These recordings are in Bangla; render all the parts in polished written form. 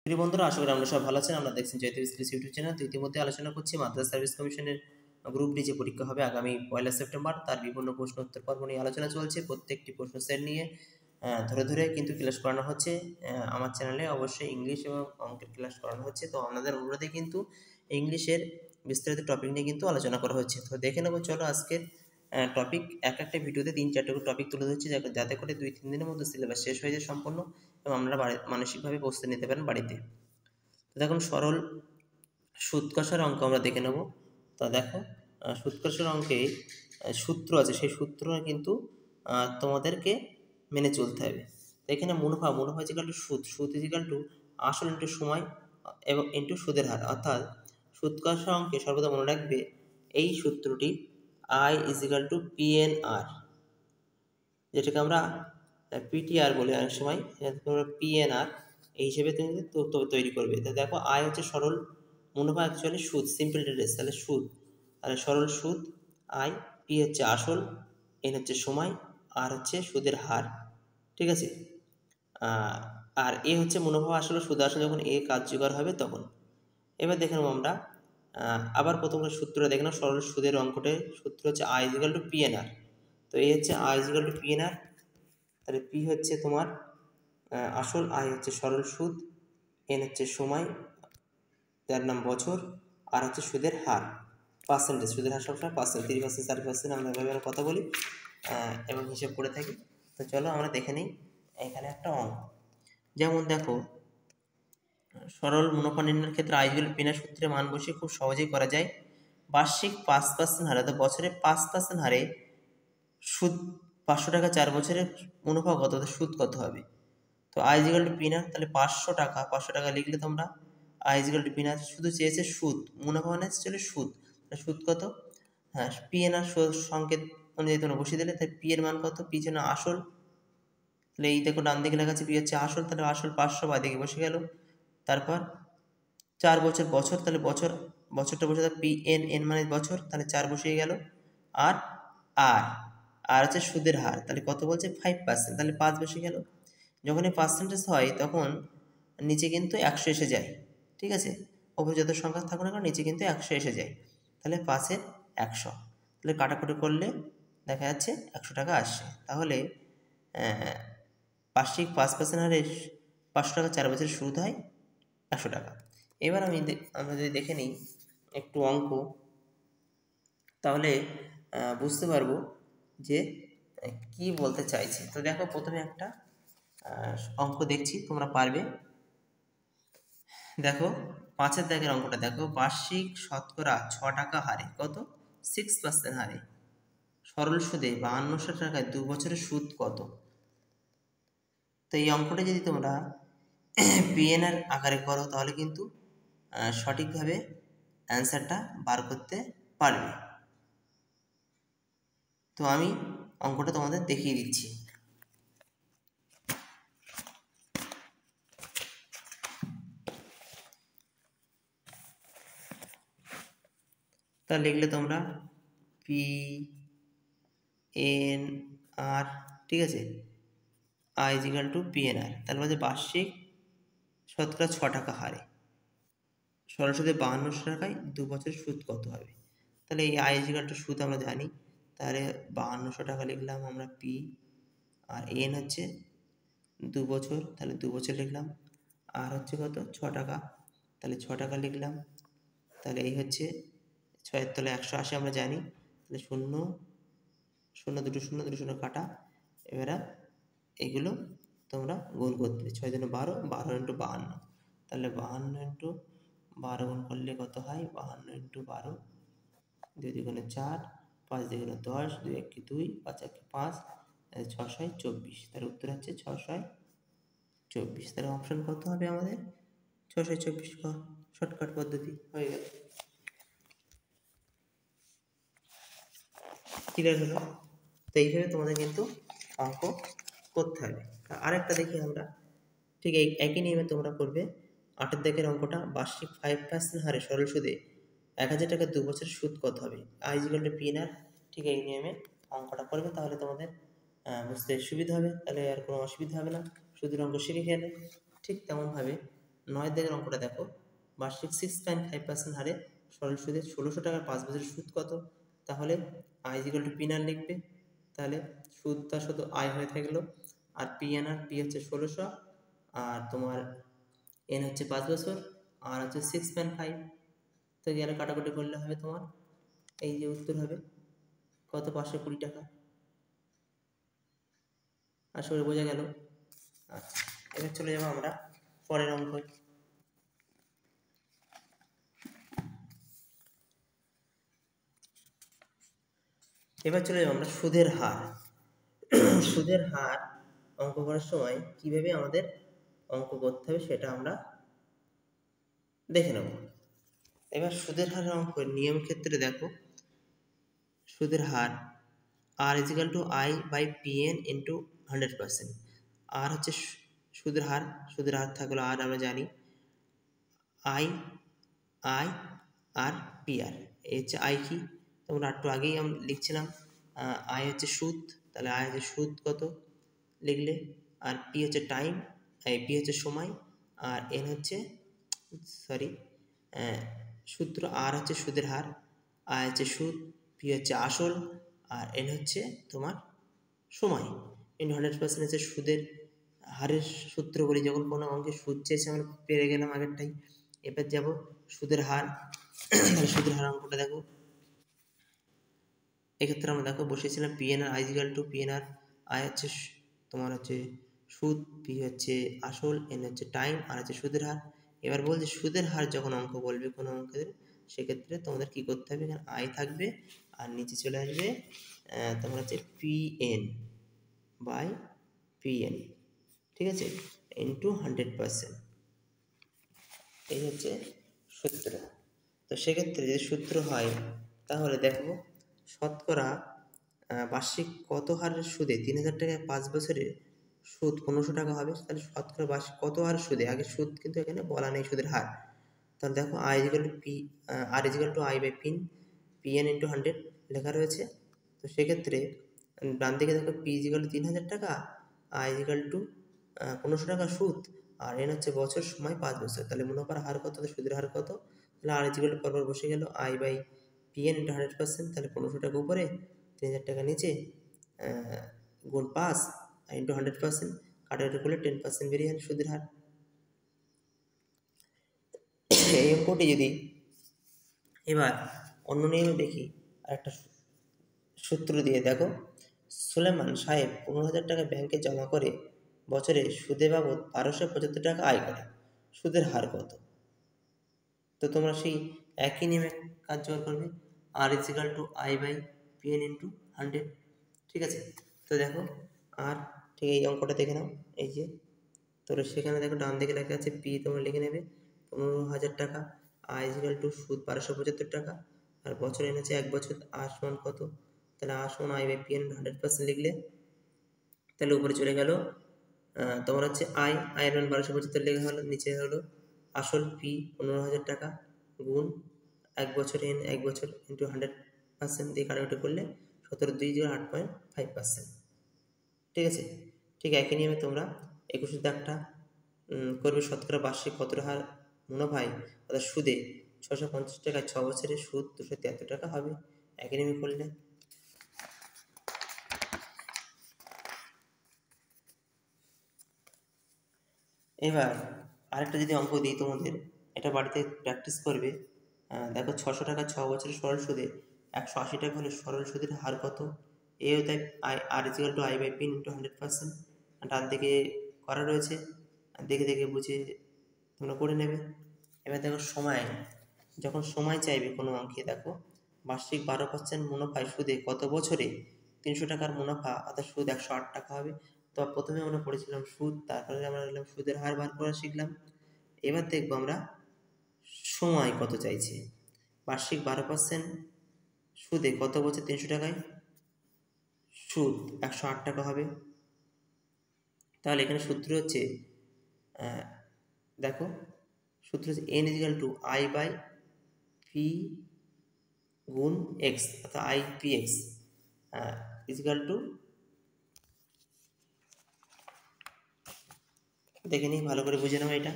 প্রিয় বন্ধুরা, আশা করি আমরা সব ভালো আছেন। আমরা দেখছেন জয়দেব স্কিলস ইউটিউব চ্যানেল। তো ইতিমধ্যে আলোচনা করছি মাদ্রাসা সার্ভিস কমিশনের গ্রুপ ডি যে পরীক্ষা হবে আগামী 1 সেপ্টেম্বর, তার বিভিন্ন প্রশ্ন উত্তর পর্ব নিয়ে আলোচনা চলছে। প্রত্যেকটি প্রশ্ন সেট নিয়ে ধরে ধরে কিন্তু ক্লাস করানো হচ্ছে। আমার চ্যানেলে অবশ্যই ইংলিশ এবং অঙ্কের ক্লাস করানো হচ্ছে। তো আপনাদের অনুরোধে কিন্তু ইংলিশের বিস্তারিত টপিক নিয়ে কিন্তু আলোচনা করা হচ্ছে। তো দেখে নেবো, চলো আজকের টপিক। একটা ভিডিওতে 3-4টা করে টপিক তুলে ধরছি, যাতে করে 2-3 দিনের মধ্যে সিলেবাস শেষ হয়ে যায় সম্পূর্ণ, এবং আপনারা মানসিকভাবে প্রস্তুতি নিতে পারেন বাড়িতে। তো দেখুন, সরল সুদ কষার অঙ্ক আমরা দেখে নেব। তো দেখো, সুদ কষার অঙ্কে সূত্র আছে, সেই সূত্র কিন্তু তোমাদেরকে মেনে চলতে হবে। তো এখানে মুনাফা ইজিক্যাল টু সুদ ইজিক্যাল টু আসল ইন্টু সময় এবং ইন্টু সুদের হার। অর্থাৎ সুদ কষা অঙ্কে সর্বদা মনে রাখবে এই সূত্রটি আই ইজিক্যাল টু PNR, যেটাকে আমরা PTR বলি অনেক সময়, তোমরা PNR এই হিসেবে তুমি তৈরি করবে। তো দেখো, আয় হচ্ছে সরল মুনাফা, অ্যাকচুয়ালি সুদ, সিম্পল ইন্টারেস্ট, তাহলে সুদ, তাহলে সরল সুদ আয়, পি হচ্ছে আসল, এন হচ্ছে সময়, আর হচ্ছে সুদের হার। ঠিক আছে, আর এ হচ্ছে মুনাফা আসলে সুদ আসলে যখন এ কার্যকর হবে তখন। এবার দেখে নেবো আমরা আবার প্রথম সূত্র দেখে নাও। সরল সুদের অঙ্কটে সূত্র হচ্ছে আই ইজিক্যাল টু PNR। তো এই হচ্ছে আই ইজিক্যাল টু PNR, তাহলে পি হচ্ছে তোমার আসল, আই হচ্ছে সরল সুদ, এন হচ্ছে সময়, যার নাম বছর, আর হচ্ছে সুদের হার, পার্সেন্টেজ। সুদের হার সবসময় পার্সেন্ট, 30%, 40%, আমরা এভাবে কথা বলি এবং হিসেব করে থাকি। তো চলো আমরা দেখে নিই এখানে একটা অঙ্ক। যেমন দেখো, সরল মুনাফা নির্ণয়ের ক্ষেত্রে আই ইকুয়াল PNR সূত্রে মান বসিয়ে খুব সহজেই করা যায়। বার্ষিক 5% হারে, তো বছরে 5% হারে সুদ 500 টাকা, 4 বছরের মুনাফা কত, সুদ কত হবে? তো আই ইজিক্যাল টু PNR, তাহলে 500 টাকা লিখলে তোমরা আই ইজিক্যাল টু PNR, শুধু চেয়েছে সুদ, মুনাফা মানে চলে সুদ, সুদ কত? হ্যাঁ, PNR সংকেত অনুযায়ী তোমরা বসিয়ে দিলে। তাই পি এর মান কত? পি যেন আসল, তাহলে এই দেখো ডান দিকে লেখা আছে পি হচ্ছে আসল, তাহলে আসল 500 বাঁ দিকে বসে গেল। তারপর 4 বছর, তাহলে বছরটা বসে, এন মানে বছর, তাহলে 4 বসিয়ে গেল। আর আর আর হচ্ছে সুদের হার, তাহলে কত বলছে? 5%, তাহলে 5 বসে গেল। যখন এই পার্সেন্টেজ হয় তখন নিচে কিন্তু 100 এসে যায়। ঠিক আছে, ওপরে যত সংখ্যা থাকুক না কেন নিচে কিন্তু 100 এসে যায়। তাহলে 5-এর 100, তাহলে কাটাকুটি করলে দেখা যাচ্ছে 100 টাকা আসছে। তাহলে বার্ষিক 5% হারে 500 টাকা 4 বছরের সুদ হয় 100 টাকা। এবার আমরা যদি দেখে নিই একটু অঙ্ক, তাহলে বুঝতে পারবো যে কি বলতে চাইছে। তো দেখো, প্রথমে একটা অঙ্ক দেখছি, তোমরা পারবে। দেখো, 5-এর দাগের অঙ্কটা দেখো, বার্ষিক শতকরা 6 টাকা হারে কত? 6% হারে সরল সুদে 5200 টাকায় 2 বছরের সুদ কত? তো এই অঙ্কটা যদি তোমরা PNR আকারে করো তাহলে কিন্তু সঠিকভাবে অ্যান্সারটা বার করতে পারবে। তো আমি অঙ্কটা তোমাদের দেখিয়ে দিচ্ছি। তা লিখলে তোমরা PNR, ঠিক আছে, আই ইজিক্যাল টু PNR, তাহলে বলছে বার্ষিক শতকরা 6 টাকা হারে সরল সুদে 5200 টাকায় 2 বছরের সুদ কত হবে? তাহলে এই আই ইজিক্যাল টু সুদ আমরা জানি, তাহলে 5200 টাকা লিখলাম আমরা পি, আর এন হচ্ছে 2 বছর, তাহলে 2 বছর লিখলাম, আর হচ্ছে কত? 6 টাকা, তাহলে 6 টাকা লিখলাম। তাহলে এই হচ্ছে 6-এর তলে 180 আমরা জানি, তাহলে 0 0 দুটো 0 দুটো 0 কাটা। এবারে এগুলো তোমরা গুণ করতে, 6 দুগুণে 12, 12 ইন্টু 52, তাহলে 52 ইন্টু 12 গুণ করলে কত হয়? 52 ইন্টু 12, 2 দুগুণে 4, 5 দুগুণে 10, 2 একে 2, 5 একে 5, 6 6 24, তার উত্তর হচ্ছে 6 6 24। তাহলে অপশন কত হবে আমাদের? 6 6 24 ক, শর্টকাট পদ্ধতি হয়ে গেল। ক্লিয়ার হলো? তো এইভাবে তোমাদের কিন্তু অঙ্ক করতে হবে। আরেকটা দেখি আমরা, ঠিক একই নিয়মে তোমরা করবে। 8-এর দাগের অঙ্কটা, বার্ষিক 5% হারে সরল সুদে 1000 টাকা 2 বছরের সুদ কত হবে? আই ইজিক্যাল টু PNR, ঠিক এই নিয়মে অঙ্কটা করবে, তাহলে তোমাদের বুঝতে সুবিধা হবে, তাহলে আর কোনো অসুবিধা হবে না। সুদের অঙ্ক শিখে গেলে ঠিক তেমনভাবে 9 দাগের অঙ্কটা দেখো, বার্ষিক 6.5% হারে সরল সুদে 1600 টাকার 5 বছরের সুদ কত? তাহলে আই ইকুয়াল টু পিনার লিখবে, তাহলে সুদটা শুধু আই হয়ে থাকলো, আর পিএনআর পি হচ্ছে 1600, আর তোমার এন হচ্ছে 5 বছর, আর হচ্ছে 6.5, তো গেলে কাটাকুটি করলে হবে তোমার এই যে উত্তর হবে কত, 520 টাকা। আশা করি বোঝা গেল। আচ্ছা, এবার চলে যাবো আমরা পরের অঙ্ক। এবার চলে যাবো আমরা সুদের হার। সুদের হার অঙ্ক করার সময় কিভাবে আমাদের অঙ্ক করতে হবে সেটা আমরা দেখে নেব। এবার সুদের হারের অঙ্কের নিয়ম ক্ষেত্রে দেখো, সুদের হার R is equal to I by PN into 100%। R হচ্ছে সুদের হার, সুদের হার থাকলো আর আমরা জানি I I R P R, এই হচ্ছে আই কি তোমরা একটু আগেই আমি লিখছিলাম, আই হচ্ছে সুদ, তাহলে আই হচ্ছে সুদ কত লিখলে, আর পি হচ্ছে টাইম, পি হচ্ছে সময়, আর এন হচ্ছে সরি সূত্র, আর হচ্ছে সুদের হার, আই হচ্ছে সুদ, পি হচ্ছে আসল, আর এন হচ্ছে তোমার সময়। ইন্টু 100% হচ্ছে সুদের হারের সূত্র বলি, যখন কোনো অঙ্কে সুদ চেয়েছে আমরা পেরে গেলাম আগেরটাই। এবার যাব সুদের হার। সুদের হার অঙ্কটা দেখো, এক্ষেত্রে আমরা দেখো বসিয়েছিলাম PNR I equal to PNR, I হচ্ছে তোমার হচ্ছে সুদ, পি হচ্ছে আসল, এন হচ্ছে টাইম, আর হচ্ছে সুদের হার। এবার বলছে সুদের হার যখন অঙ্ক বলবে কোনো অঙ্কের, সেক্ষেত্রে তোমাদের কি করতে হবে, এখানে আই থাকবে আর নিচে চলে আসবে তোমার হচ্ছে পিএন বাই পিএন, ঠিক আছে, ইন্টু 100%, এই হচ্ছে সূত্র। তো সেক্ষেত্রে যদি সূত্র হয় তাহলে দেখো শতকরা বার্ষিক কত হারের সুদে 3000 টাকায় 5 বছরে সুদ 1500 টাকা হবে, তাহলে শতকরা বার্ষিক কত হার সুদে, আগে সুদ কিন্তু এখানে বলা নেই সুদের হার। তাহলে দেখো I is equal to P, R is equal to I by PN into 100 লেখা রয়েছে। তো সেক্ষেত্রে ডান দিকে দেখো পি ইজিক্যাল টু 3000 টাকা, আই ইজিক্যাল টু 1500 টাকা সুদ, আর এন হচ্ছে বছর, সময় 5 বছর, তাহলে মুনাফার হার কত, সুদের হার কত, তাহলে আর ইজিক্যাল টু পরপর বসে গেল আই বাই পিএন ইন্টু 100%, তাহলে 1500 টাকা উপরে 3000 টাকা নিচে, গুণ 5 ইন্টু 100%, কাটাকাটি করলে 10% বেরিয়ে যাবে সুদের হার। এই অঙ্কটি যদি এবার অন্য নিয়মে দেখি, আর একটা সূত্র দিয়ে দেখো, সুলেমান সাহেব 15,000 টাকা ব্যাংকে জমা করে বছরে সুদে বাবদ 1275 টাকা আয় করে, সুদের হার কত? তো তোমরা সেই একই নিয়মে কার্যকর করবে, R is equal to I by PN into 100, ঠিক আছে। তো দেখো আর ঠিক এই অঙ্কটা দেখে নাও, এই যে তোমরা সেখানে দেখো ডান দিকে লেখা আছে পি, তোমরা লিখে নেবে 15,000 টাকা, আই ইজিক্যাল টু সুদ 1275 টাকা, আর বছর এনেছে 1 বছর, আর সমান কত, তাহলে আর সমান আই বাই পিএন 100% লিখলে, তাহলে উপরে চলে গেল তোমার হচ্ছে আয়ের মান 1275 লেখা হলো, নিচে হলো আসল পি 15,000 টাকা গুণ 1 বছর এন 1 বছর ইন্টু 100% দিয়ে কাটাকুটি করলে 17 2 8.5%, ঠিক আছে। ঠিক একই নিয়মে তোমরা 21 দাগটা করবে, শতকরা বার্ষিক কত হার মুনাফায় অর্থাৎ সুদে 650 টাকায় 6 বছরের সুদ 273 টাকা হবে, একই নিয়মে করলে। এবার আরেকটা যদি অঙ্ক দিই তোমাদের, এটা বাড়িতে প্র্যাকটিস করবে। দেখো 600 টাকা 6 বছরের সরল সুদে 180 টাকা হলে সরল সুদের হার কত? এও তাই R is equal to I by PN into 100%, ডান দিকে করা রয়েছে, দেখে দেখে বুঝে তোমরা করে নেবে। এবার দেখো সময়, যখন সময় চাইবে কোনো অঙ্কে, দেখো বার্ষিক 12% মুনাফায় সুদে কত বছরে 300 টাকার মুনাফা অর্থাৎ সুদ 108 টাকা হবে। তো প্রথমে আমরা পড়েছিলাম সুদ, তারপরে আমরা দেখলাম সুদের হার বার করা শিখলাম। এবার দেখবো আমরা সময় কত চাইছে, বার্ষিক 12% সুদে কত বছর 300 টাকায় সুদ 108 টাকা হবে। তাহলে এখানে সূত্র হচ্ছে দেখো সূত্র হচ্ছে N is equal to I by P গুণ এক্স, অর্থাৎ I P X is equal to, দেখে নিই ভালো করে বুঝে নাও, এটা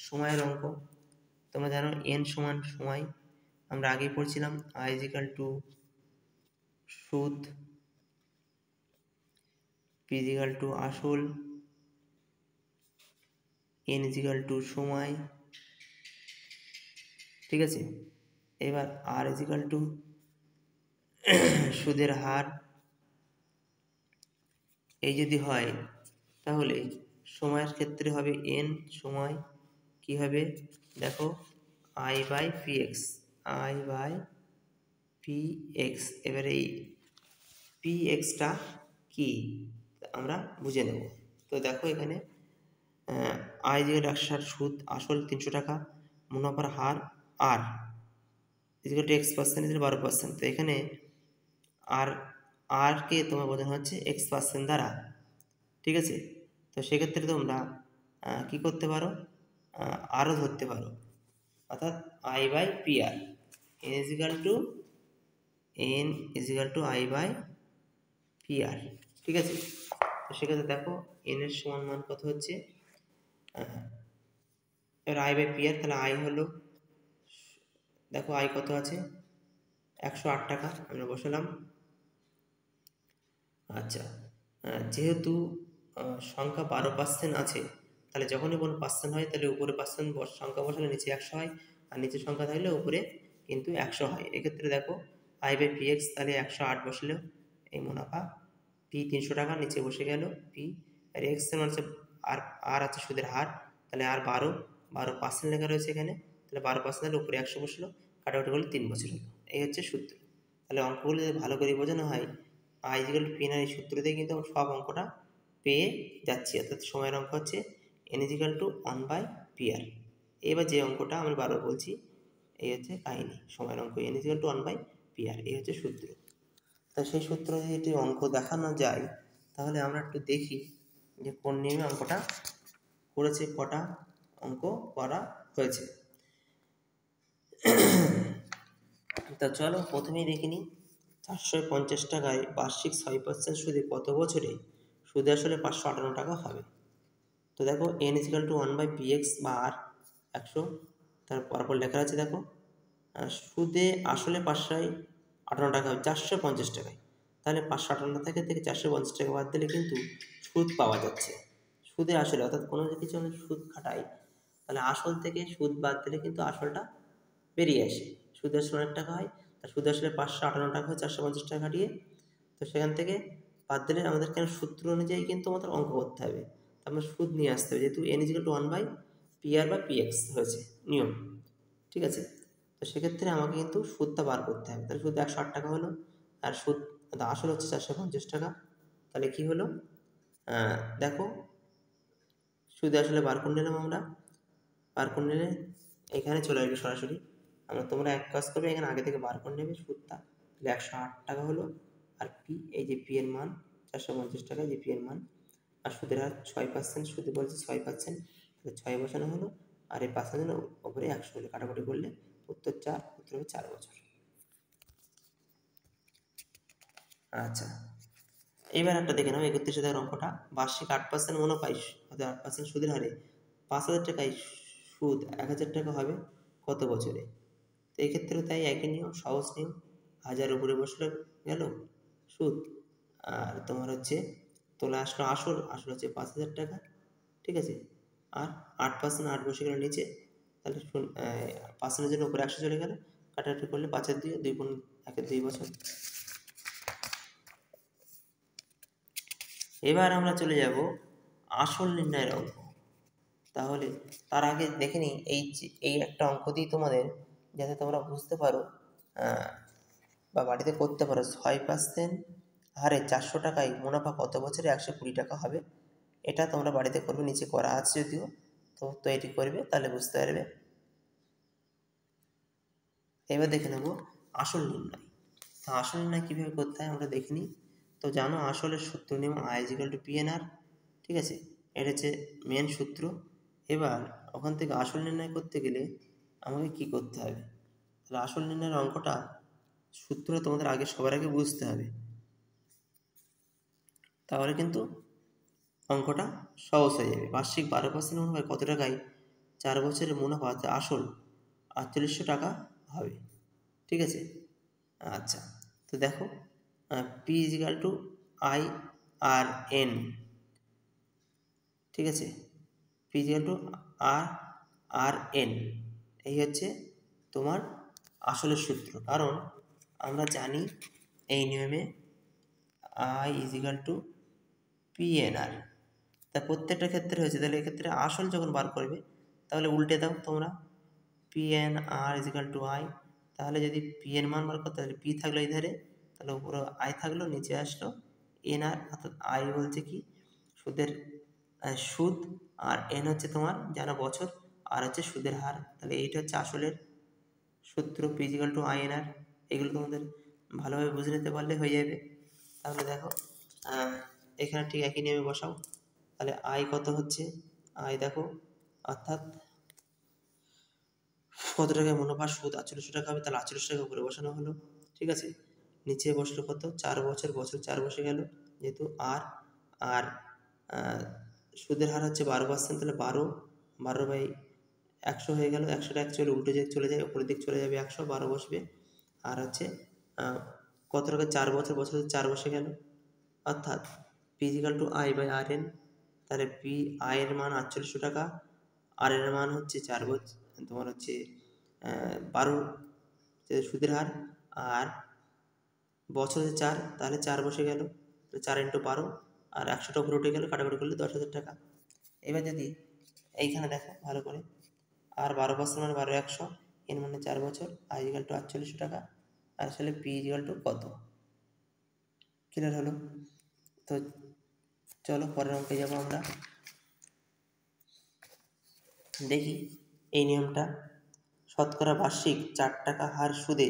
সময়ের অঙ্ক। তোমরা জানো n সমান সময়, আমরা আগেই পড়ছিলাম i ইজিক্যাল টু সুদ, p ইজিক্যাল টু আসল, n ইজিক্যাল টু সময়, ঠিক আছে। এবার r ইজিক্যাল টু সুদের হার। এই যদি হয় তাহলে সময়ের ক্ষেত্রে হবে n সময় কি হবে দেখো i by px, i by px। এবার এই pxটা কি আমরা বুঝে নেব। তো দেখো এখানে i ইজিক্যাল 160, সুদ আসল 300 টাকা, মুনাফার হার r is equal to x% is equal 12%। তো এখানে আর কে তোমার বোঝানো হচ্ছে x% দ্বারা, ঠিক আছে। তো সেক্ষেত্রে তোমরা কি করতে পারো, আরও ধরতে পারো, অর্থাৎ i by pr, n is equal to i by pr, ঠিক আছে। তো সেক্ষেত্রে দেখো n এর সমান মান কত হচ্ছে, এবার i বাই pr, তাহলে i হলো, দেখো i কত আছে 108 টাকা, আমরা বসালাম। আচ্ছা, যেহেতু সংখ্যা 12% আছে, তাহলে যখনই কোনো পার্সেন্ট হয় তাহলে উপরে পার্সেন্ট সংখ্যা বসালে নিচে 100 হয়, আর নিচে সংখ্যা থাকলে উপরে কিন্তু 100 হয়। এক্ষেত্রে দেখো i বাই px, তাহলে 108 বসলেও এই মুনাফা, p 300 টাকা নিচে বসে গেল p, আর x এর মান হচ্ছে আর আছে সুদের হার, তাহলে আর 12% লেখা রয়েছে এখানে, তাহলে 12% হলে উপরে 100 বসলো, কাটাকুটি করলে 3 বছর হলো। এই হচ্ছে সূত্র। তাহলে অঙ্কগুলো যদি ভালো করে বোঝানো হয়, i ইজিক্যাল টু p এই সূত্র দিয়ে কিন্তু আমরা সব অঙ্কটা পেয়ে যাচ্ছি। অর্থাৎ সময়ের অঙ্ক হচ্ছে n ইজিক্যাল টু 1/pr। এবার যে অঙ্কটা আমি বারবার বলছি, এই হচ্ছে কাহিনী, সময়ের অঙ্ক n ইজিক্যাল টু 1/pr, এই হচ্ছে সূত্র। তো সেই সূত্র যদি অঙ্ক দেখানো যায় তাহলে আমরা একটু দেখি যে কোন নিয়মে অঙ্কটা করেছে, কটা অঙ্ক করা হয়েছে। তা চলো প্রথমেই দেখে নিই, 450 টাকায় বার্ষিক 6% সুদে কত বছরে সুদে আসলে 558 টাকা হবে। তো দেখো n ইজিক্যাল টু 1/px বা r 100, তারপর লেখা আছে দেখো সুদে আসলে 558 টাকা হবে 450 টাকায়, তাহলে 558 থেকে 450 টাকা বাদ দিলে কিন্তু সুদ পাওয়া যাচ্ছে। সুদে আসলে অর্থাৎ কোনো কিছু আমি সুদ খাটাই, তাহলে আসল থেকে সুদ বাদ দিলে কিন্তু আসলটা বেরিয়ে আসে। সুদ আসলে অনেক টাকা হয়, আর সুদ আসলে 558 টাকা হয় 450 টাকা কাটিয়ে। তো সেখান থেকে বাদ দিলে আমাদের কেন সূত্র অনুযায়ী কিন্তু আমাদের অঙ্ক করতে হবে, আমরা সুদ নিয়ে আসতে হবে, যেহেতু n ইজিক্যাল টু 1/pr বা px হয়েছে নিয়ম, ঠিক আছে। তো সেক্ষেত্রে আমাকে কিন্তু সুদটা বার করতে হবে। তাহলে সুদ 108 টাকা হলো, আর সুদ আসল হচ্ছে 450 টাকা। তাহলে কি হলো, দেখো সুদ আসলে বার করে নিলাম, আমরা বার করে নিলে এখানে চলে আসবে সরাসরি। তোমরা এক কাজ করবে, এখানে আগে থেকে বার করে নেবে সুদটা, তাহলে 108 টাকা হলো, আর পি এই যে পি এর মান 450 টাকা, যে পি এর মান, আর সুদের হার 6%, সুদে বলছে 6%, তাহলে 6 বসানো হলো, আর এই 5% ওপরে 100 হলে কাটাকুটি করলে উত্তর 4, উত্তর হবে 4 বছর। আচ্ছা, এবার একটা দেখে নাও 31 হাজার অঙ্কটা, বার্ষিক 8% মুনাফায় অর্থাৎ 8% সুদের হারে 5,000 টাকায় সুদ 1,000 টাকা হবে কত বছরে। তো এক্ষেত্রে তাই একই নিয়ম, সহজ নিয়ম, 1000 উপরে বসলে গেল সুদ, আর তোমার হচ্ছে তোলা আসলো আসল হচ্ছে 5,000 টাকা, ঠিক আছে। আর 8%, 8 বসে গেল নিচে, তাহলে 5%-এর জন্য উপরে 100 চলে গেল, কাটাকাটি করলে 5 দিয়ে 2 গুণ 1 2 বছর। এবার আমরা চলে যাব আসল নির্ণয়ের অঙ্ক। তাহলে তার আগে দেখে নিই এই একটা অঙ্ক দিই তোমাদের, যাতে তোমরা বুঝতে পারো বা বাড়িতে করতে পারো। 6% হারে 400 টাকায় মুনাফা কত বছরে 120 টাকা হবে। এটা তোমরা বাড়িতে করবে, নিচে করা আছে যদিও, তো এটি করবে, তাহলে বুঝতে পারবে। এবার দেখে নেব আসল নির্ণয়। তো আসল নির্ণয় কীভাবে করতে হয় আমরা দেখে নিই। তো জানো আসলের সূত্র নিয়ম i ইজিক্যাল টু PNR, ঠিক আছে, এটা হচ্ছে মেন সূত্র। এবার ওখান থেকে আসল নির্ণয় করতে গেলে আমাকে কি করতে হবে, তাহলে আসল নির্ণয়ের অঙ্কটা সূত্র তোমাদের আগে সবার আগে বুঝতে হবে, তাহলে কিন্তু অঙ্কটা সহজ হয়ে যাবে। বার্ষিক 12% মুনাফায় কত টাকায় 4 বছরের মুনাফা আসল 4800 টাকা হবে। ঠিক আছে? আচ্ছা, তো দেখো P is equal to I R N. ঠিক আছে, P is equal to R R N, এই হচ্ছে তোমার আসলের সূত্র। কারণ আমরা জানি এই নিয়মে I is equal to P N R, তা প্রত্যেকটা ক্ষেত্রে হয়েছে। তাহলে এক্ষেত্রে আসল যখন বার করবে তাহলে উল্টে দাও তোমরা, P N R is equal to I. তাহলে যদি পি এর মান বার করতে, তাহলে পি থাকলো এই ধারে, তাহলে উপরে আই থাকলো, নিচে আসলো এন আর। অর্থাৎ আই বলছে কি সুদের সুদ, আর এন হচ্ছে তোমার জানো বছর, আর হচ্ছে সুদের হার। তাহলে এইটা হচ্ছে আসলের সূত্র, P is equal to I N R. এগুলো তোমাদের ভালোভাবে বুঝে নিতে পারলে হয়ে যাবে। তাহলে দেখো এখানে ঠিক একই নিয়মে বসাও। তাহলে আয় কত হচ্ছে, আয় দেখো অর্থাৎ কত টাকা মুনাফা, সুদ 4800 টাকা হবে, তাহলে 48 টাকা উপরে বসানো হলো। ঠিক আছে, নিচে বসলো কত 4 বছর, বছর 4 বসে গেল, যেহেতু আর আর সুদের হার হচ্ছে 12%, তাহলে 12/100 হয়ে গেল। 100টা অ্যাকচুয়ালি উল্টো দিক চলে যায়, উপরের দিক চলে যাবে 100, 12 বসবে। আর হচ্ছে কত টাকা 4 বছর, বছর 4 বসে গেল। অর্থাৎ P is equal to I by R N. তাহলে পি আয়ের মান 4800 টাকা, আর এর মান হচ্ছে 4 বছর, তোমার হচ্ছে 12 সুদের হার, আর বছর হচ্ছে 4, তাহলে 4 বসে গেল, 4 ইন্টু 12, আর 100টা উপরে উঠে গেল, কাটাকাটি করলে 10,000 টাকা। এবার যদি এইখানে দেখো ভালো করে, আর 12% মানে 12/100, এর মানে 4 বছর, আই ইজিক্যাল টু 4800 টাকা, আর আসলে পি ইজিক্যাল টু কত। ক্লিয়ার হলো? তো চলো পরের অঙ্কে যাবো আমরা। দেখি এই নিয়মটা, শতকরা বার্ষিক 4 টাকা হার সুদে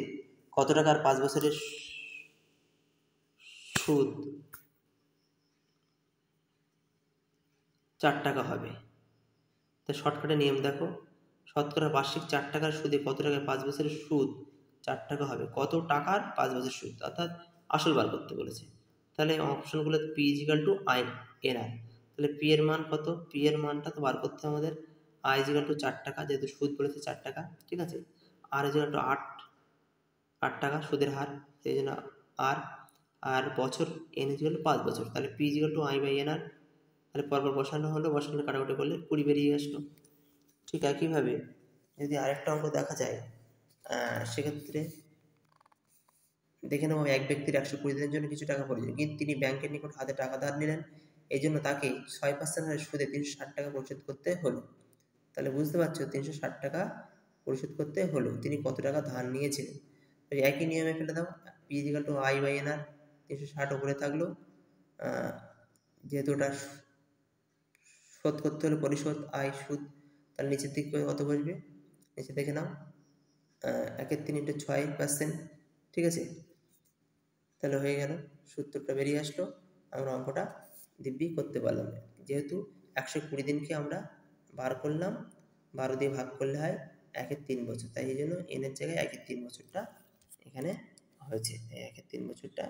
কত টাকার 5 বছরের সুদ 4 টাকা হবে। তো শর্টকাটে নিয়ম দেখো, শতকরা বার্ষিক 4 টাকার সুদে কত টাকায় 5 বছরের সুদ 4 টাকা হবে। কত টাকার 5 বছরের সুদ, অর্থাৎ আসল বার করতে বলেছে। তাহলে অপশনগুলো P is equal to I N R. তাহলে পি এর মান কত, পি এর মানটা তো বার করতে হবে আমাদের। আই ইজিক্যাল টু 4 টাকা, যেহেতু সুদ বলেছে 4 টাকা। ঠিক আছে, আর ইজিক্যাল টু 8 টাকা সুদের হার, সেই জন্য আর, আর বছর এন ইজিক্যাল টু 5 বছর। তাহলে P is equal to I by N R. তাহলে পরপর বসানো হলো, বসানো কাটাকুটি করলে 20 বেরিয়ে আসলো। ঠিক একইভাবে যদি আরেকটা অঙ্ক দেখা যায়, সেক্ষেত্রে দেখে নেব এক ব্যক্তির 120 দিনের জন্য কিছু টাকা প্রয়োজন, কিন্তু তিনি ব্যাংকের নিকট হাতে টাকা ধার নিলেন, এই জন্য তাকে 6% হারে সুদে 360 টাকা পরিশোধ করতে হলো। তাহলে বুঝতে পারছো 360 টাকা পরিশোধ করতে হলো, তিনি কত টাকা ধার নিয়েছিলেন। তো একই নিয়মে ফেলে দাও, P is equal to I by N R. 360 উপরে থাকলো, যেহেতু ওটা শোধ করতে হলে পরিশোধ আয় সুদ, তাহলে নিচের দিকে কত বসবে, নিচে দেখে নাও 1/3 ইন্টু 6%। ঠিক আছে, তাহলে হয়ে গেল, সূত্রটা বেরিয়ে আসলো, আমরা অঙ্কটা দিব্যি করতে পারলাম। যেহেতু 120 দিনকে আমরা বার করলাম, 12 দিয়ে ভাগ করলে হয় 1/3 বছর, তাই এই জন্য এনের জায়গায় 1/3 বছরটা এখানে হয়েছে, এই 1/3 বছরটা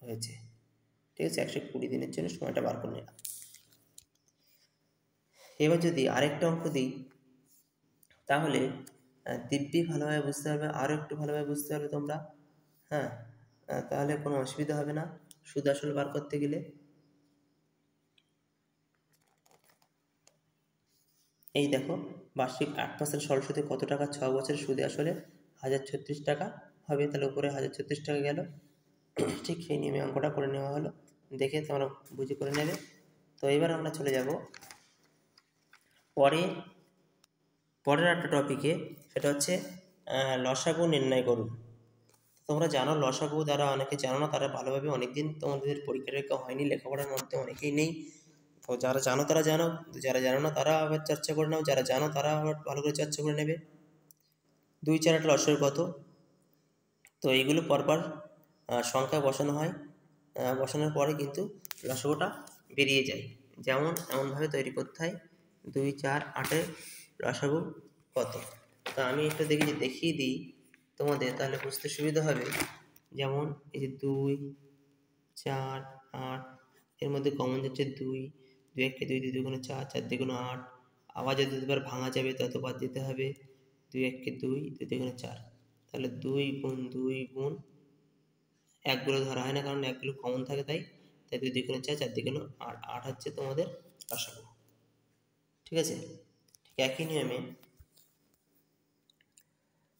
হয়েছে। ঠিক আছে, 120 দিনের জন্য সময়টা বার করে নিলাম। এবার যদি আরেকটা অঙ্ক দিই, তাহলে দিব্যি ভালোভাবে বুঝতে পারবে, আরও একটু ভালোভাবে বুঝতে পারবে তোমরা। হ্যাঁ, তাহলে কোনো অসুবিধা হবে না সুদ আসল বার করতে গেলে। এই দেখো, বার্ষিক 8% সরল সুদে কত টাকা 6 বছরের সুদে আসলে 1036 টাকা হবে। তাহলে উপরে 1036 টাকা গেল। ঠিক সেই নিয়মে অঙ্কটা করে নেওয়া হলো, দেখে তোমরা বুঝে করে নেবে। তো এবার আমরা চলে যাব পরের একটা টপিকে, সেটা হচ্ছে লসাগু নির্ণয় করুন। তোমরা জানো লসাগু, যারা অনেকে জানো না তারা ভালোভাবে অনেকদিন তোমাদের পরীক্ষা টরীক্ষা হয়নি, লেখাপড়ার মধ্যে অনেকেই নেই। তো যারা জানো তারা জানো, যারা জানো না তারা আবার চর্চা করে নাও, যারা জানো তারা আবার ভালো করে চর্চা করে নেবে। 2, 4, 8 লসাগু কত, তো এইগুলো পরপর সংখ্যায় বসানো হয়, বসানোর পরে কিন্তু লসাগুটা বেরিয়ে যায়। যেমন এমনভাবে তৈরি করতে হয়, 2, 4, 8 লসাগু কত। তো আমি একটু দেখিয়ে দিই তোমাদের, তাহলে বুঝতে সুবিধা হবে। যেমন এই যে 2, 4, 8, এর মধ্যে কমন যাচ্ছে 2, 2 1 2 2 4, 4 2 8, আবার যদি দুবার ভাঙা যাবে ততবার দিতে হবে, 2 1 কে 2, 2 2 4, তাহলে 2 গুণ 2 গুণ 1 গুলো ধরা হয় না, কারণ 1 গুলো কমন থাকে, তাই 2 2 4, 4 2 8, 8 হচ্ছে তোমাদের লসাগু। ঠিক আছে, ঠিক একই নিয়মে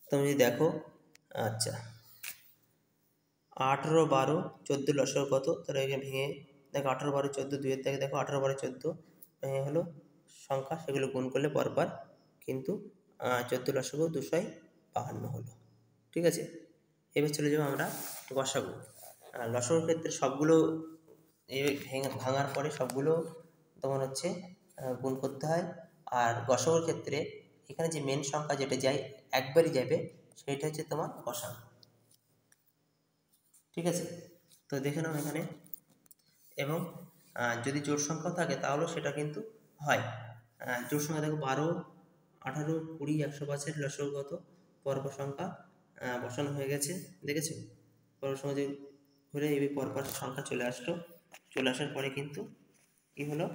তুমি যদি দেখো, আচ্ছা 18 12 14 লসাগু কত, তাহলে এখানে ভেঙে দেখো 18 12 14, 2 এর থেকে দেখো 18 12 14 ভেঙে হলো সংখ্যা, সেগুলো গুণ করলে পরপর কিন্তু 14 লসাগু 252 হলো। ঠিক আছে, এবার চলে যাবো আমরা গসাগু। লসাগুর ক্ষেত্রে সবগুলো এই ভাঙার পরে সবগুলো তোমার হচ্ছে গুণ করতে হয়। আর গসাগুর ক্ষেত্রে এখানে যে মেন সংখ্যা যেটা যায় একবারই যাবে, সেইটা হচ্ছে তোমার গসাগু। ঠিক আছে, তো দেখে নাও এখানে। এবং যদি জোড় সংখ্যা থাকে তাহলেও সেটা কিন্তু হয়। জোড় সংখ্যা দেখো 12 18 20 105-এর লসাগু কত, পরপর সংখ্যা বসানো হয়ে গেছে, দেখেছো পরপর সংখ্যা যে ঘুরে এই পরপর সংখ্যা চলে আসলো, চলে আসার পরে কিন্তু কী হলো,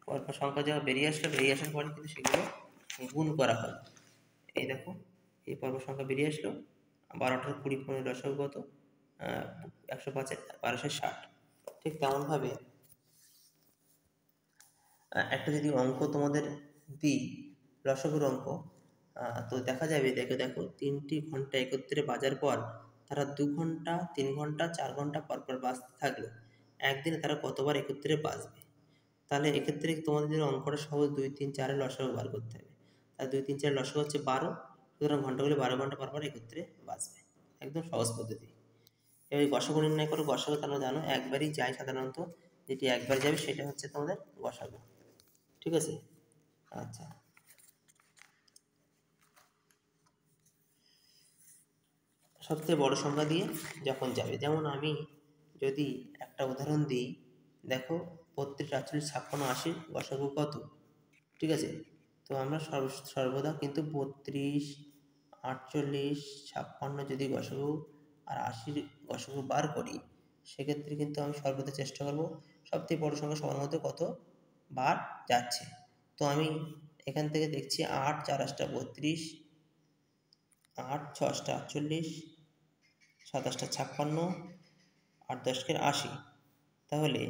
পরপর সংখ্যা যা বেরিয়ে আসলো, বেরিয়ে আসার পরে কিন্তু সেগুলো গুণ করা হয়। এই দেখো এই পরপর সংখ্যা বেরিয়ে আসলো, 12 18 20 15 লসাগু কত, 105-এর 1260। ঠিক তেমনভাবে একটা যদি অঙ্ক তোমাদের দিই, লসাগুর অঙ্ক, তো দেখা যাবে, দেখো 3টি ঘন্টা একত্রে বাজার পর তারা 2 ঘন্টা 3 ঘন্টা 4 ঘন্টা পরপর বাজতে থাকলো, একদিনে তারা কতবার একত্রে বাজবে? তাহলে এক্ষেত্রে তোমাদের যদি অঙ্কটা সহজ, 2 3 4-এর লসাগু বার করতে হবে। আর 2 3 4 লসাগু হচ্ছে 12, সুতরাং ঘন্টাগুলো 12 ঘন্টা পরপর একত্রে বাজবে, একদম সহজ পদ্ধতি। এবার গসাগু নির্ণয় করো। গসাগু তোমরা জানো একবারই যায় সাধারণত, যেটি একবার যাবে সেটা হচ্ছে তোমাদের গসাগু। ঠিক আছে, আচ্ছা সবথেকে বড় সংখ্যা দিয়ে যখন যাবে, যেমন আমি যদি একটা উদাহরণ দিই, দেখো 32 48 56 80 গসাগু কত? ঠিক আছে, তো আমরা সর্বদা কিন্তু 32 48 56 যদি গসাগু আর 80 গসাগু বার করি, সেক্ষেত্রে কিন্তু আমি সর্বদা চেষ্টা করব সবথেকে বড় সংখ্যা সবার মধ্যে কত বার যাচ্ছে। তো আমি এখান থেকে দেখছি 8 4 8 32, 8 6 8 48, 7 8 56, 8 10 80। তাহলে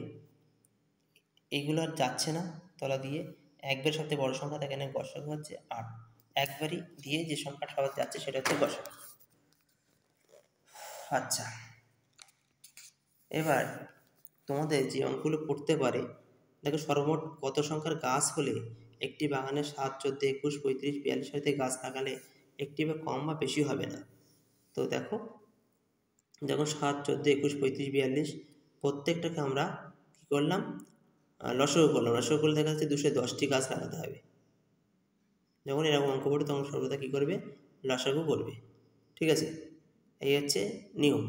এইগুলো আর যাচ্ছে না তলা দিয়ে, একবার সবথেকে বড় সংখ্যা, থাকে না গসাগু হচ্ছে 8, একবারই দিয়ে যে সংখ্যাটা সবার যাচ্ছে সেটা হচ্ছে গসাগু। আচ্ছা এবার তোমাদের যে অঙ্কগুলো পড়তে পারে, দেখো সর্বমোট কত সংখ্যার গাছ হলে একটি বাগানে 7 14 21 35 42 সারিতে গাছ লাগালে একটি বা কম বা বেশি হবে না? তো দেখো যখন 7 14 21 35 42 প্রত্যেকটাকে আমরা কী করলাম, লসাগু করলাম। লসাগু করলে দেখা যাচ্ছে 210টি গাছ লাগাতে হবে। যখন এরকম অঙ্ক পড়বে তখন সর্বদা কী করবে, লসাগু করবে। ঠিক আছে, এই হচ্ছে নিয়ম।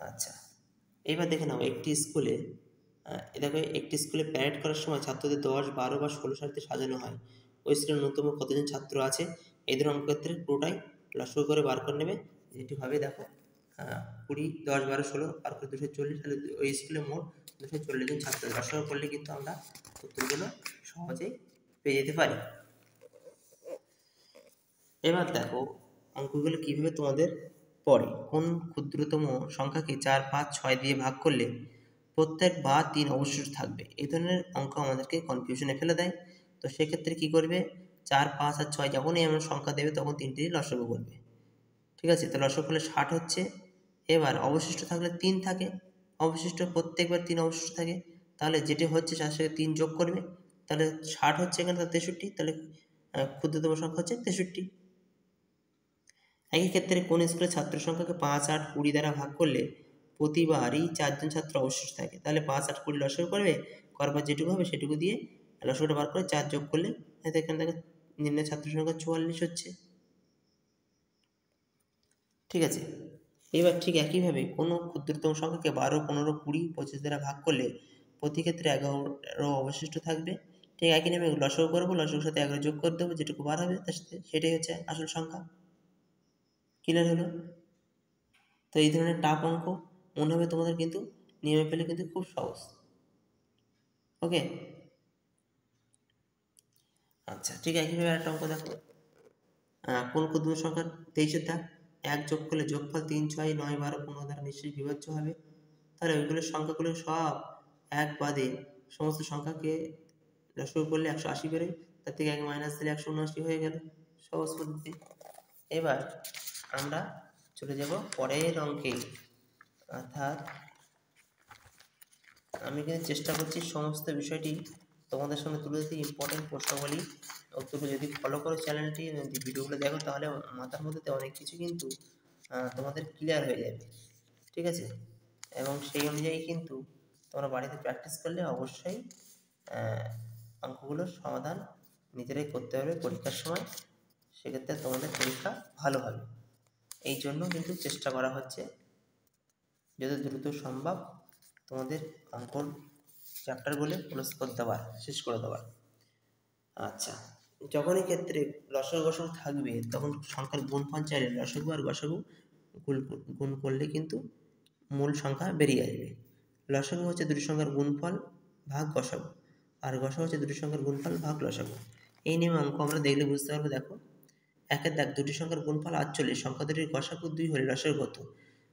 আচ্ছা এইবার দেখে নাও, একটি স্কুলে দেখো একটি স্কুলে প্যারেড করার সময় ছাত্রদের 10 12 বা 16 সারিতে সাজানো হয়। ওই স্কুলের ন্যূনতম কতজন ছাত্র আছে? এই ধরনের অঙ্কের ক্ষেত্রে পুরোটাই লসাগু করে বার করে নেবে। যেটি হবে দেখো 20 10 12 16 বার করে 240, তাহলে ওই স্কুলে মোট 240 জন ছাত্র। লসাগু করলে কিন্তু আমরা উত্তরগুলো সহজেই পেয়ে যেতে পারি। এবার দেখো অঙ্কগুলো কীভাবে তোমাদের পড়ে। কোন ক্ষুদ্রতম সংখ্যাকে 4 5 6 দিয়ে ভাগ করলে প্রত্যেক বা 3 অবশিষ্ট থাকবে? এই ধরনের অঙ্ক আমাদেরকে কনফিউশনে ফেলে দেয়। তো সেক্ষেত্রে কী করবে, 4 5 আর 6 যখনই এমন সংখ্যা দেবে তখন 3টিরই লসাগু করবে। ঠিক আছে, তো লসাগু করলে 60 হচ্ছে। এবার অবশিষ্ট থাকলে 3 থাকে, অবশিষ্ট প্রত্যেকবার 3 অবশিষ্ট থাকে, তাহলে যেটি হচ্ছে তার সাথে 3 যোগ করবে, তাহলে 60 হচ্ছে এখানে 63, তাহলে ক্ষুদ্রতম সংখ্যা হচ্ছে 63। একই ক্ষেত্রে কোন স্কুলের ছাত্র সংখ্যাকে 5 8 20 দ্বারা ভাগ করলে প্রতিবারই 4 জন ছাত্র অবশিষ্ট থাকে? তাহলে 5 8 20 লসাগু করবে, করার পর যেটুকু হবে সেটুকু দিয়ে লসাগুটা বার করে 4 যোগ করলে এখানে দেখো নিম্নের ছাত্র সংখ্যা 44 হচ্ছে। ঠিক আছে, এবার ঠিক একইভাবে কোনো ক্ষুদ্রতম সংখ্যাকে 12 15 20 25 দ্বারা ভাগ করলে প্রতি ক্ষেত্রে 11 অবশিষ্ট থাকবে। ঠিক একই নামে লসাগু করবো, লসাগুর সাথে 11 যোগ করে দেবো, যেটুকু বার হবে তার সাথে সেটাই হচ্ছে আসল সংখ্যা। ক্লিয়ার হলো? তো এই ধরনের টাফ অঙ্ক মনে হবে তোমাদের, কিন্তু নিয়মে পেলে কিন্তু খুব সহজ। ওকে। আচ্ছা, ঠিক একইভাবে একটা অঙ্ক দেখো। কোন ক্ষুদ্র সংখ্যা 23-এর দাগ 1 যোগ করলে যোগফল 3, 6, 9, 12, 15 দ্বারা নিশ্চয়ই বিভাজ্য হবে। তাহলে ওইগুলোর সংখ্যাগুলো সব এক বাদে সমস্ত সংখ্যাকে লসাগু করলে 180 বেরোয়, তার থেকে 1 মাইনাস দিলে 179 হয়ে গেল, সহজ পদ্ধতি। এবার আমরা চলে যাব পরের অঙ্কে, অর্থাৎ আমি কিন্তু চেষ্টা করছি সমস্ত বিষয়টি তোমাদের সামনে তুলে দিতে, ইম্পর্টেন্ট প্রশ্নগুলি উত্তরগুলো যদি ফলো করো চ্যানেলটি, যদি ভিডিওগুলো দেখো, তাহলে মাথার মধ্যে অনেক কিছু কিন্তু তোমাদের ক্লিয়ার হয়ে যাবে, ঠিক আছে? এবং সেই অনুযায়ী কিন্তু তোমরা বাড়িতে প্র্যাকটিস করলে অবশ্যই অঙ্কগুলোর সমাধান নিজেরাই করতে হবে পরীক্ষার সময়, সেক্ষেত্রে তোমাদের পরীক্ষা ভালো হবে। এই জন্য কিন্তু চেষ্টা করা হচ্ছে যত দ্রুত সম্ভব তোমাদের অঙ্কর চ্যাপ্টারগুলো ক্লোজ করে দেওয়ার, শেষ করে দেওয়ার। আচ্ছা, যখনই ক্ষেত্রে লসাগু গসাগু থাকবে তখন সংখ্যার গুণফল চাইলে লসাগু আর গসাগু গুণ করলে কিন্তু মূল সংখ্যা বেরিয়ে আসবে। লসাগু হচ্ছে দুটি সংখ্যার গুণফল ভাগ গসাগু, আর গসাগু হচ্ছে দুটি সংখ্যার গুণফল ভাগ লসাগু। এই নিয়মে অঙ্ক আমরা দেখলে বুঝতে পারবো। দেখো, একের দাগ দুটি সংখ্যার গুণফল 48, সংখ্যা দুটির গসাগু 2 হলে লসাগু কত?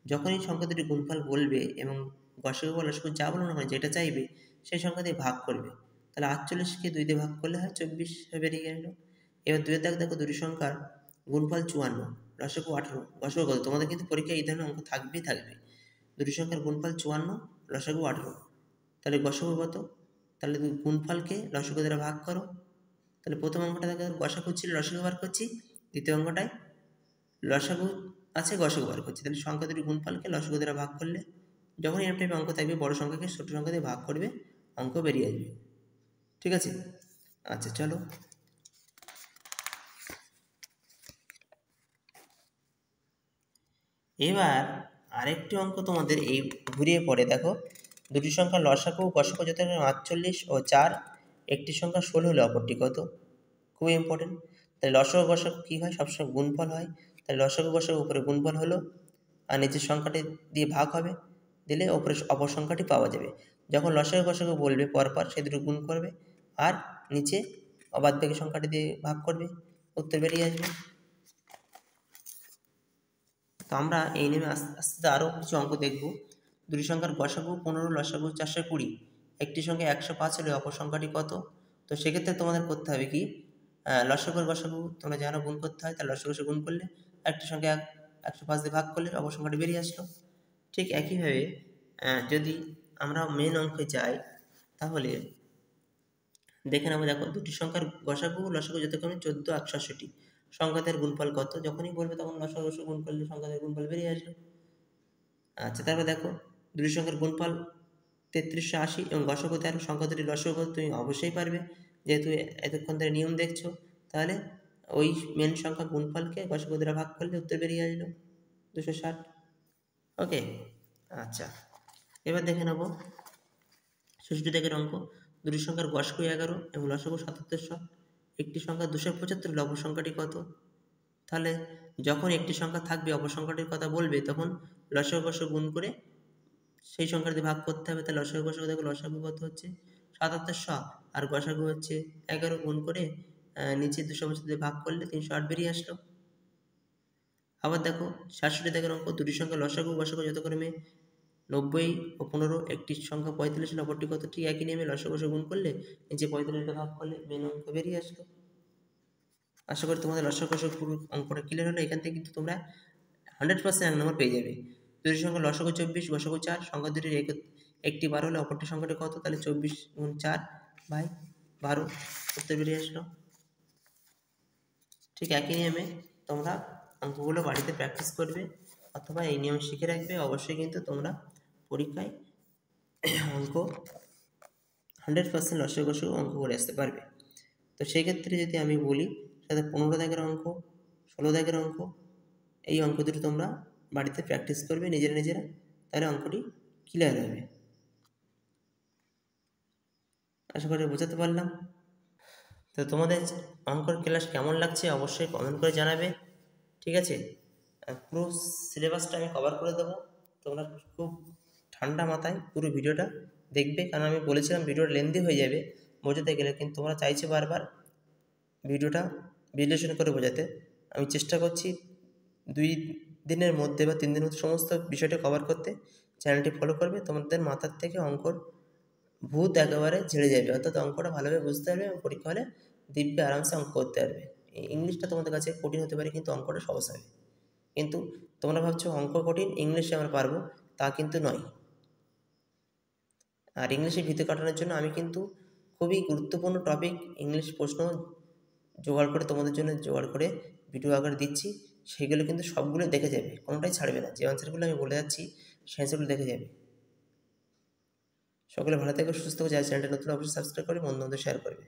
যখনই সংখ্যা দুটির গুণফল বলবে এবং গসাগু বা লসাগু যা বলো না হয় যেটা চাইবে সেই সংখ্যা দিয়ে ভাগ করবে, তাহলে 48কে 2 দিয়ে ভাগ করলে হয় 24 বেরিয়ে গেল। এবার 2 এর দাগ দেখো, দুটি সংখ্যার গুণফল 54, লসাগু 18, গসাগু কত? তোমাদের কিন্তু পরীক্ষায় এই ধরনের অঙ্ক থাকবেই থাকবে। দুটি সংখ্যার গুণফল 54, লসাগু 18, তাহলে গসাগু কত? তাহলে গুণফলকে লসাগু দ্বারা ভাগ করো। তাহলে প্রথম অঙ্কটা দেখো গসাগু ছিল, লসাগু বার করছি। দ্বিতীয় অঙ্কটায় লসাগু আছে, গসাগু বার করছি। তাহলে সংখ্যা দুটি গুণফলকে লসাগু দ্বারা ভাগ করলে যখন এরকম টাইপের অঙ্ক থাকবে বড় সংখ্যাকে ছোট সংখ্যা দিয়ে ভাগ করবে, অঙ্ক বেরিয়ে আসবে, ঠিক আছে? আচ্ছা চলো, এবার আরেকটি অঙ্ক তোমাদের এই ঘুরিয়ে পড়ে। দেখো, দুটি সংখ্যা লসাগু গসাগু যত 48 ও 4, একটি সংখ্যা 16 হলে অপরটি কত? খুব ইম্পর্টেন্ট। তাহলে লসাগু গসাগু কী হয়? সবসময় গুণফল হয়। তাহলে লসাগু গসাগু উপরে গুণফল হলো, আর নিচের সংখ্যাটি দিয়ে ভাগ হবে, দিলে ওপরে অপর সংখ্যাটি পাওয়া যাবে। যখন লসাগু গসাগু বলবে পরপর সেই দুটো গুণ করবে আর নিচে বাদবাকি সংখ্যাটি দিয়ে ভাগ করবে, উত্তর বেরিয়ে আসবে। তো আমরা এই নিয়মে আস্তে আস্তে আরও কিছু অঙ্ক দেখব। দুটি সংখ্যার গসাগু 15, লসাগু 420, একটি সংখ্যা 105 হলে অপর সংখ্যাটি কত? তো সেক্ষেত্রে তোমাদের করতে হবে কি, লসাগুর গসাগু তোমরা জানো গুণ করতে হয়, তাহলে লসাগু গুণ করলে একটি সংখ্যা 105 দিয়ে ভাগ করলে অপর সংখ্যাটি বেরিয়ে আসলো। ঠিক একইভাবে যদি আমরা মেন অঙ্কে যাই, তাহলে দেখে নেবো। দেখো, দুটি সংখ্যার গসাগু লসাগু যথাক্রমে 14, 168, সংখ্যাদের গুণফল কত? যখনই বলবে তখন লসাগু গসাগু গুণ করলে সংখ্যাদের গুণফল বেরিয়ে আসলো। আচ্ছা, তারপর দেখো, দুটি সংখ্যার গুণফল 3380 এবং গসাগু 13, সংখ্যা দুটি লসাগু কত? তুমি অবশ্যই পারবে, যেহেতু এতক্ষণ ধরে নিয়ম দেখছো। তাহলে ওই মেন সংখ্যা গুণফলকে গসাগু দ্বারা ভাগ করলে উত্তর বেরিয়ে আসলো 260। ওকে, আচ্ছা, এবার দেখে নেবো 66 দাগের অঙ্ক। দুটি সংখ্যার গসাগু 11 এবং লসাগু 7700, একটি সংখ্যা 275 হলে অপর সংখ্যাটি কত? তাহলে যখন একটি সংখ্যা থাকবে অপর সংখ্যাটির কথা বলবে তখন লসাগু গসাগু গুণ করে সেই সংখ্যা দিয়ে ভাগ করতে হবে। তাহলে লসাগু গসাগু দেখো, লসাগু কত হচ্ছে 7700 আর গসাগু হচ্ছে 11, গুণ করে নিচে 275 দিয়ে ভাগ করলে 308 বেরিয়ে আসলো। আবার দেখো 67 দাগের অঙ্ক। দুটি সংখ্যা লসাগু গসাগু যথাক্রমে 90 ও 15, একটি সংখ্যা 45 হলে অপরটি কত? ঠিক একই নিয়মে লসাগু গসাগু গুণ করলে নিচে 45 দিয়ে ভাগ করলে মেন অঙ্ক বেরিয়ে আসলো। আশা করি তোমাদের লসাগু গসাগু পুরো অঙ্কটা ক্লিয়ার হলো। এখান থেকে কিন্তু তোমরা 100% 1 নম্বর পেয়ে যাবে। দুটি সংখ্যা লসাগু 24, গসাগু 4, সংখ্যা দুটির একটি 12 হলে অপরটি সংখ্যাটি কত? তাহলে 24 গুণ 4/12, উত্তর বেরিয়ে আসলো। ঠিক একই নিয়মে তোমরা অঙ্কগুলো বাড়িতে প্র্যাকটিস করবে অথবা এই নিয়ম শিখে রাখবে। অবশ্যই কিন্তু তোমরা পরীক্ষায় অঙ্ক 100% লসাগু গসাগু অঙ্ক করে আসতে পারবে। তো সেক্ষেত্রে যদি আমি বলি, সাথে 15 দাগের অঙ্ক, 16 দাগের অঙ্ক, এই অঙ্ক দুটো তোমরা বাড়িতে প্র্যাকটিস করবে নিজেরা, তাহলে অঙ্কটি ক্লিয়ার হবে। আশা করি বোঝাতে পারলাম। তো তোমাদের অঙ্কর ক্লাস কেমন লাগছে অবশ্যই কমেন্ট করে জানাবে, ঠিক আছে? পুরো সিলেবাসটা আমি কভার করে দেবো, তোমরা খুব ঠান্ডা মাথায় পুরো ভিডিওটা দেখবে, কারণ আমি বলেছিলাম ভিডিওটা লেন্দি হয়ে যাবে বোঝাতে গেলে, কিন্তু তোমরা চাইছো বারবার ভিডিওটা বিশ্লেষণ করে বোঝাতে। আমি চেষ্টা করছি 2 দিনের মধ্যে বা 3 দিনের মধ্যে সমস্ত বিষয়টা কভার করতে। চ্যানেলটি ফলো করবে, তোমাদের মাথার থেকে অঙ্কর ভূত একেবারে ঝেড়ে যাবে, অর্থাৎ অঙ্কটা ভালোভাবে বুঝতে পারবে এবং পরীক্ষা হলে দিব্যি আরামসে অঙ্ক করতে পারবে। ইংলিশটা তোমাদের কাছে কঠিন হতে পারে, কিন্তু অঙ্কটা সহজ হবে। কিন্তু তোমরা ভাবছো অঙ্ক কঠিন, ইংলিশে আমরা পারবো, তা কিন্তু নয়। আর ইংলিশে ভীতি কাটানোর জন্য আমি কিন্তু খুবই গুরুত্বপূর্ণ টপিক ইংলিশ প্রশ্ন জোগাড় করে তোমাদের জন্য জোগাড় করে ভিডিও আকারে দিচ্ছি। সেগুলো কিন্তু সবগুলো দেখে যাবে, কোনোটাই ছাড়বে না। যে অ্যান্সারগুলো আমি বলে যাচ্ছি সেই অ্যান্সারগুলো দেখে যাবে। সকলে ভালো থেকো, সুস্থ থেকো। যারা চ্যানেলটা নতুন অবশ্যই সাবস্ক্রাইব করে বন্ধুদের শেয়ার করবে।